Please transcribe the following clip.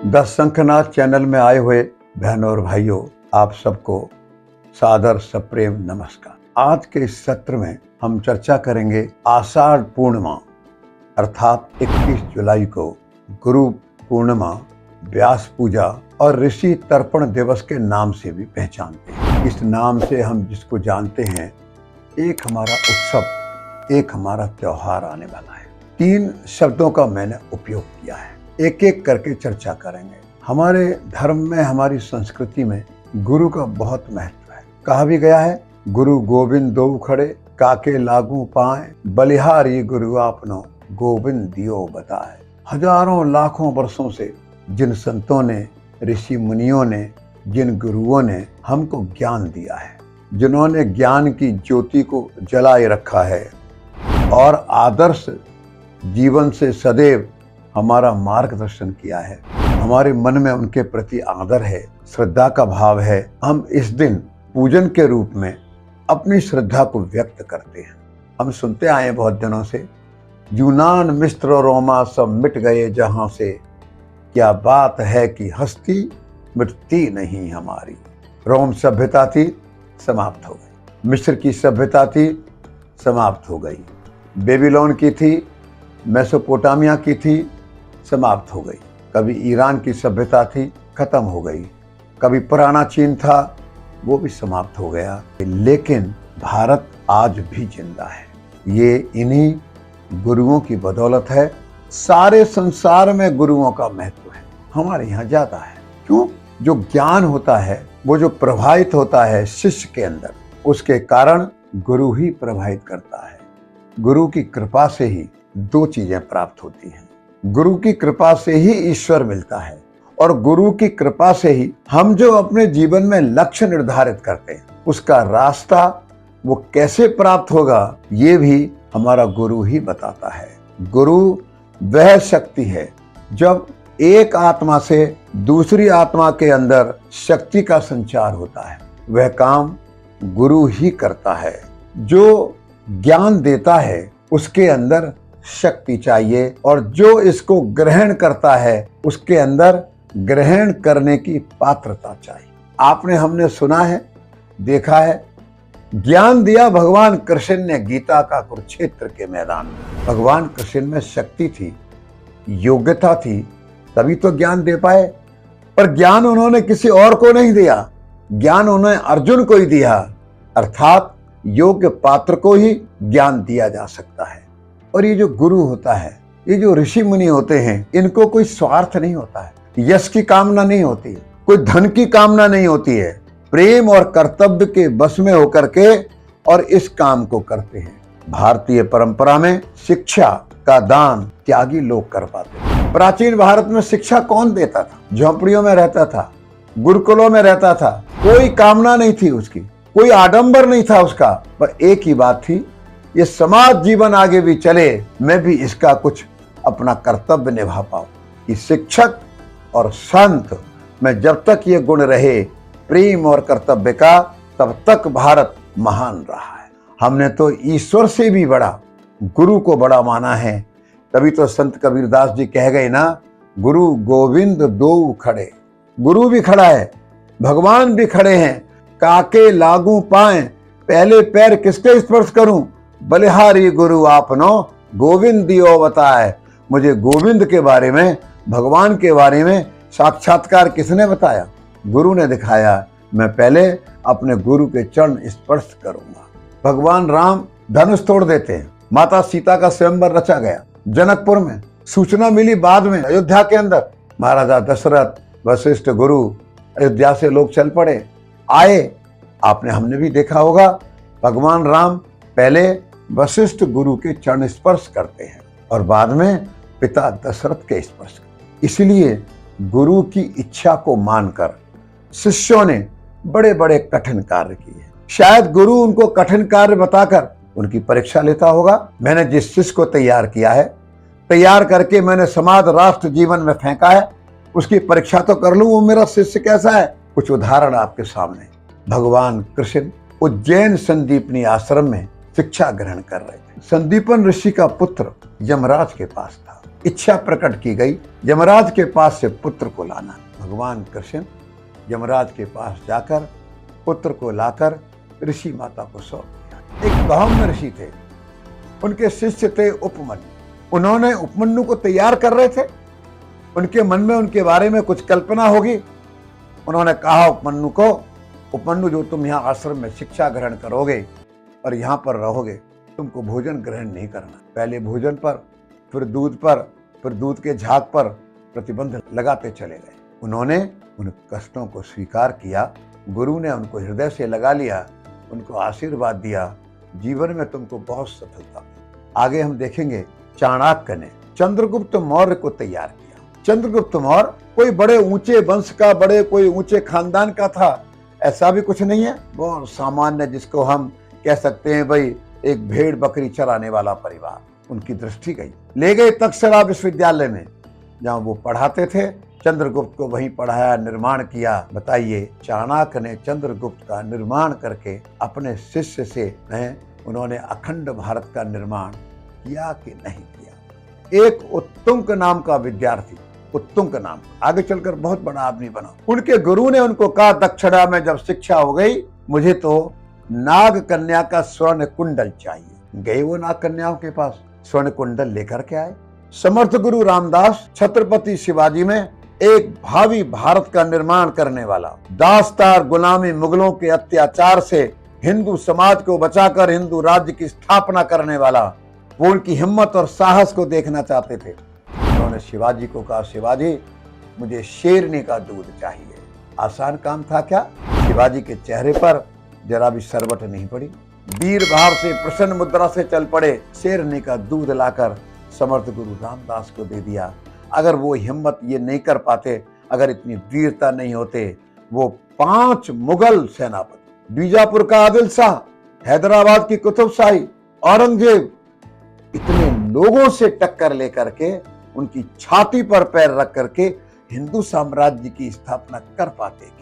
The शंखनाद channel में आए हुए बहनों और भाइयों, आप सबको सादर सप्रेम नमस्कार। आज के इस सत्र में हम चर्चा करेंगे आषाढ़ पूर्णिमा अर्थात 21 जुलाई को गुरु पूर्णिमा, व्यास पूजा और ऋषि तर्पण दिवस के नाम से भी पहचानते हैं। इस नाम से हम जिसको जानते हैं, एक हमारा उत्सव, एक हमारा त्योहार आने वाला है। 3 शब्दों का मैंने उपयोग किया है, एक एक करके चर्चा करेंगे। हमारे धर्म में, हमारी संस्कृति में गुरु का बहुत महत्व है। कहा भी गया है, गुरु गोविंद दो खड़े, काके लागू पाए, बलिहारी गुरु आपनो, गोविंद दियो बताए। हजारों लाखों वर्षों से जिन संतों ने, ऋषि मुनियों ने, जिन गुरुओं ने हमको ज्ञान दिया है, जिन्होंने ज्ञान की ज्योति को जलाए रखा है और आदर्श जीवन से सदैव हमारा मार्गदर्शन किया है, हमारे मन में उनके प्रति आदर है, श्रद्धा का भाव है। हम इस दिन पूजन के रूप में अपनी श्रद्धा को व्यक्त करते हैं। हम सुनते आए बहुत दिनों से, यूनान मिस्र और रोमा सब मिट गए जहां से, क्या बात है कि हस्ती मिटती नहीं हमारी। रोम सभ्यता थी, समाप्त हो गई। मिस्र की सभ्यता थी, समाप्त हो गई। बेबीलोन की थी, मेसोपोटामिया की थी, समाप्त हो गई। कभी ईरान की सभ्यता थी, खत्म हो गई। कभी पुराना चीन था, वो भी समाप्त हो गया। लेकिन भारत आज भी जिंदा है। ये इन्हीं गुरुओं की बदौलत है। सारे संसार में गुरुओं का महत्व है, हमारे यहाँ ज्यादा है। क्यों? जो ज्ञान होता है, वो जो प्रभावित होता है शिष्य के अंदर, उसके कारण गुरु ही प्रभावित करता है। गुरु की कृपा से ही 2 चीजें प्राप्त होती हैं। गुरु की कृपा से ही ईश्वर मिलता है और गुरु की कृपा से ही हम जो अपने जीवन में लक्ष्य निर्धारित करते हैं, उसका रास्ता वो कैसे प्राप्त होगा, ये भी हमारा गुरु ही बताता है। गुरु वह शक्ति है, जब एक आत्मा से दूसरी आत्मा के अंदर शक्ति का संचार होता है, वह काम गुरु ही करता है। जो ज्ञान देता है, उसके अंदर शक्ति चाहिए और जो इसको ग्रहण करता है, उसके अंदर ग्रहण करने की पात्रता चाहिए। आपने, हमने सुना है, देखा है, ज्ञान दिया भगवान कृष्ण ने गीता का कुरुक्षेत्र के मैदान में। भगवान कृष्ण में शक्ति थी, योग्यता थी, तभी तो ज्ञान दे पाए। पर ज्ञान उन्होंने किसी और को नहीं दिया, ज्ञान उन्होंने अर्जुन को ही दिया। अर्थात योग्य पात्र को ही ज्ञान दिया जा सकता है। और ये जो गुरु होता है, ये जो ऋषि मुनि होते हैं, इनको कोई स्वार्थ नहीं होता है, यश की कामना नहीं होती है, कोई धन की कामना नहीं होती है। प्रेम और कर्तव्य के बस में होकर के और इस काम को करते हैं। भारतीय परंपरा में शिक्षा का दान त्यागी लोग कर पाते हैं। प्राचीन भारत में शिक्षा कौन देता था? झोंपड़ियों में रहता था, गुरुकुलों में रहता था, कोई कामना नहीं थी उसकी, कोई आडंबर नहीं था उसका, पर एक ही बात थी, ये समाज जीवन आगे भी चले, मैं भी इसका कुछ अपना कर्तव्य निभा पाऊं। कि शिक्षक और संत में जब तक ये गुण रहे, प्रेम और कर्तव्य का, तब तक भारत महान रहा है। हमने तो ईश्वर से भी बड़ा गुरु को बड़ा माना है। तभी तो संत कबीरदास जी कह गए ना, गुरु गोविंद दो खड़े। गुरु भी खड़ा है, भगवान भी खड़े हैं। काके लागू पाए, पहले पैर किसके स्पर्श करूं, बलिहारी गुरु आपनो, गोविंद दियो बताए। मुझे गोविंद के बारे में, भगवान के बारे में साक्षात्कार किसने बताया? गुरु ने दिखाया। मैं पहले अपने गुरु के चरण स्पर्श करूंगा। भगवान राम धनुष तोड़ देते हैं, माता सीता का स्वयंवर रचा गया जनकपुर में। सूचना मिली बाद में अयोध्या के अंदर, महाराजा दशरथ, वशिष्ठ गुरु, अयोध्या से लोग चल पड़े, आए। आपने, हमने भी देखा होगा, भगवान राम पहले वशिष्ठ गुरु के चरण स्पर्श करते हैं और बाद में पिता दशरथ के स्पर्श। इसलिए गुरु की इच्छा को मानकर शिष्यों ने बड़े बड़े कठिन कार्य किए। शायद गुरु उनको कठिन कार्य बताकर उनकी परीक्षा लेता होगा। मैंने जिस शिष्य को तैयार किया है, तैयार करके मैंने समाज राष्ट्र जीवन में फेंका है, उसकी परीक्षा तो कर लूं वो मेरा शिष्य कैसा है। कुछ उदाहरण आपके सामने। भगवान कृष्ण उज्जैन संदीपनी आश्रम में शिक्षा ग्रहण कर रहे थे। संदीपन ऋषि का पुत्र यमराज के पास था। इच्छा प्रकट की गई यमराज के पास से पुत्र को लाना। भगवान कृष्ण यमराज के पास जाकर पुत्र को लाकर ऋषि माता को सौंप दिया। एक ब्राह्मण ऋषि थे, उनके शिष्य थे उपमन्यु। उन्होंने उपमन्यु को तैयार कर रहे थे, उनके मन में उनके बारे में कुछ कल्पना होगी। उन्होंने कहा उपमन्यु को, उपमन्यु जो तुम यहाँ आश्रम में शिक्षा ग्रहण करोगे और यहाँ पर रहोगे, तुमको भोजन ग्रहण नहीं करना। पहले भोजन पर, फिर दूध के झाग पर प्रतिबंध लगाते चले गए। उन्होंने उन कष्टों को स्वीकार किया, गुरु ने उनको हृदय से लगा लिया, उनको आशीर्वाद दिया, जीवन में तुमको बहुत सफलता। आगे हम देखेंगे चाणक्य ने चंद्रगुप्त मौर्य को तैयार किया। चंद्रगुप्त मौर्य कोई बड़े ऊंचे वंश का, बड़े कोई ऊंचे खानदान का था, ऐसा भी कुछ नहीं है। बहुत सामान्य, जिसको हम कह सकते हैं भाई एक भेड़ बकरी चराने वाला परिवार। उनकी दृष्टि गई, ले गए तक्षशिला विश्वविद्यालय में, जहां वो पढ़ाते थे। चंद्रगुप्त को वहीं पढ़ाया, निर्माण किया। बताइए, चाणक्य ने चंद्रगुप्त का निर्माण करके अपने शिष्य से उन्होंने अखंड भारत का निर्माण किया कि नहीं किया। एक उत्तुंग नाम का विद्यार्थी, उत्तुंग नाम, आगे चलकर बहुत बड़ा आदमी बना। उनके गुरु ने उनको कहा, दक्षिणा में जब शिक्षा हो गई, मुझे तो नाग कन्या का स्वर्ण कुंडल चाहिए। गए वो नाग कन्याओं के पास, स्वर्ण कुंडल लेकर के आए। समर्थ गुरु रामदास छत्रपति शिवाजी में एक भावी भारत का निर्माण करने वाला, दास्तार गुलामी मुगलों के अत्याचार से हिंदू समाज को बचाकर हिंदू राज्य की स्थापना करने वाला, वो उनकी हिम्मत और साहस को देखना चाहते थे। उन्होंने शिवाजी को कहा, शिवाजी मुझे शेरनी का दूध चाहिए। आसान काम था क्या? शिवाजी के चेहरे पर जरा भी सरवट नहीं पड़ी, वीर भाव से प्रसन्न मुद्रा से चल पड़े, शेरनी का दूध लाकर समर्थ गुरु रामदास को दे दिया। अगर वो हिम्मत ये नहीं कर पाते, अगर इतनी वीरता नहीं होते, वो 5 मुगल सेनापति, बीजापुर का आदिल शाह, हैदराबाद की कुतुब शाही, औरंगजेब, इतने लोगों से टक्कर लेकर के उनकी छाती पर पैर रख करके हिंदू साम्राज्य की स्थापना कर पाते।